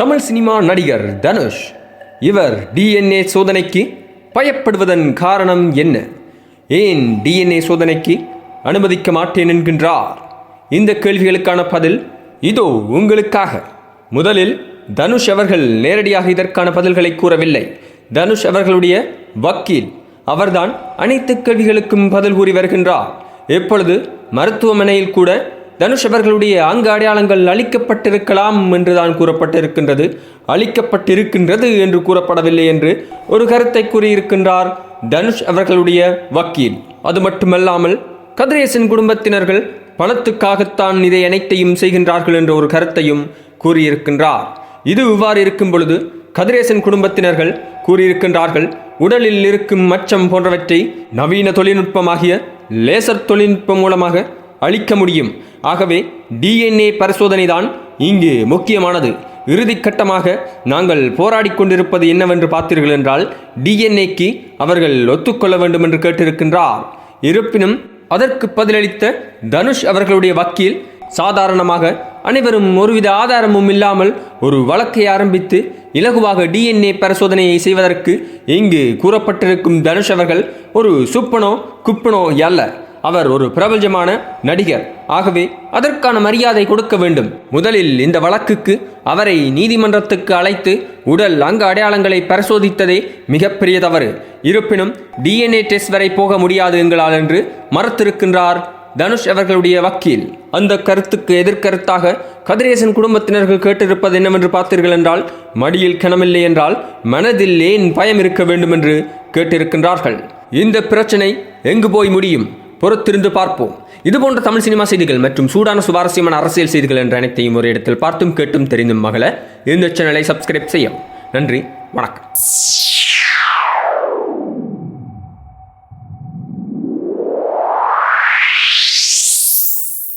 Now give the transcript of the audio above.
Tamil cinema நடிகர் தனுஷ் இவர் DNA சோதனைக்கு பயப்படுவதன் காரணம் என்ன? ஏன் டிஎன்ஏ சோதனைக்கு அனுமதிக்க மாட்டேன் என்கின்றார்? இந்த கேள்விகளுக்கான பதில் இதோ உங்களுக்காக. முதலில் தனுஷ் அவர்கள் நேரடியாக இதற்கான பதில்களை கூறவில்லை. தனுஷ் அவர்களுடைய வக்கீல் அவர்தான் அனைத்து கேள்விகளுக்கும் பதில் கூறி வருகின்றார். எப்பொழுது மருத்துவமனையில் கூட தனுஷ் அவர்களுடைய அங்க அடையாளங்கள் அளிக்கப்பட்டிருக்கலாம் என்றுதான் கூறப்பட்டிருக்கின்றது. அளிக்கப்பட்டிருக்கின்றது என்று கூறப்படவில்லை என்று ஒரு கருத்தை கூறியிருக்கின்றார் தனுஷ் அவர்களுடைய வக்கீல். அது மட்டுமல்லாமல் கதிரேசன் குடும்பத்தினர்கள் பணத்துக்காகத்தான் இதை அனைத்தையும் செய்கின்றார்கள் என்ற ஒரு கருத்தையும் கூறியிருக்கின்றார். இது இவ்வாறு இருக்கும் பொழுது கதிரேசன் குடும்பத்தினர்கள் கூறியிருக்கின்றார்கள், உடலில் இருக்கும் மச்சம் போன்றவற்றை நவீன தொழில்நுட்பமாகிய லேசர் தொழில்நுட்பம் மூலமாக அளிக்க முடியும். ஆகவே டிஎன்ஏ பரிசோதனை தான் இங்கு முக்கியமானது. இறுதிக்கட்டமாக நாங்கள் போராடி கொண்டிருப்பது என்னவென்று பார்த்தீர்கள் என்றால் டிஎன்ஏக்கு அவர்கள் ஒத்துக்கொள்ள வேண்டும் என்று கேட்டிருக்கின்றார். இருப்பினும் அதற்கு பதிலளித்த தனுஷ் அவர்களுடைய வக்கீல் சாதாரணமாக அனைவரும் ஒருவித ஆதாரமும் இல்லாமல் ஒரு வழக்கை ஆரம்பித்து இலகுவாக டிஎன்ஏ பரிசோதனையை செய்வதற்கு இங்கு கூறப்பட்டிருக்கும் தனுஷ் அவர்கள் ஒரு சுப்பனோ குப்பனோ அல்ல. அவர் ஒரு பிரபலமான நடிகர். ஆகவே அதற்கான மரியாதை கொடுக்க வேண்டும். முதலில் இந்த வழக்குக்கு அவரை நீதிமன்றத்துக்கு அழைத்து உடல் அங்க அடையாளங்களை பரிசோதித்ததே மிகப்பெரிய தவறு. இருப்பினும் டிஎன்ஏ டெஸ்ட் வரை போக முடியாது எங்களால் என்று மறுத்திருக்கின்றார் தனுஷ் அவர்களுடைய வக்கீல். அந்த கருத்துக்கு எதிர்கருத்தாக கதிரேசன் குடும்பத்தினர்கள் கேட்டிருப்பது என்னவென்று பார்த்தீர்கள் என்றால், மடியில் கனமில்லை என்றால் மனதில் ஏன் பயம் இருக்க வேண்டும் என்று கேட்டிருக்கின்றார்கள். இந்த பிரச்சனை எங்கு போய் முடியும்? பொறுத்திருந்து பார்ப்போம். இதுபோன்ற தமிழ் சினிமா செய்திகள் மற்றும் சூடான சுவாரஸ்யமான அரசியல் செய்திகள் என்ற அனைத்தையும் ஒரு இடத்தில் பார்த்தும் கேட்டும் தெரிந்தும் மகள இந்த சேனலை சப்ஸ்கிரைப் செய்யவும். நன்றி, வணக்கம்.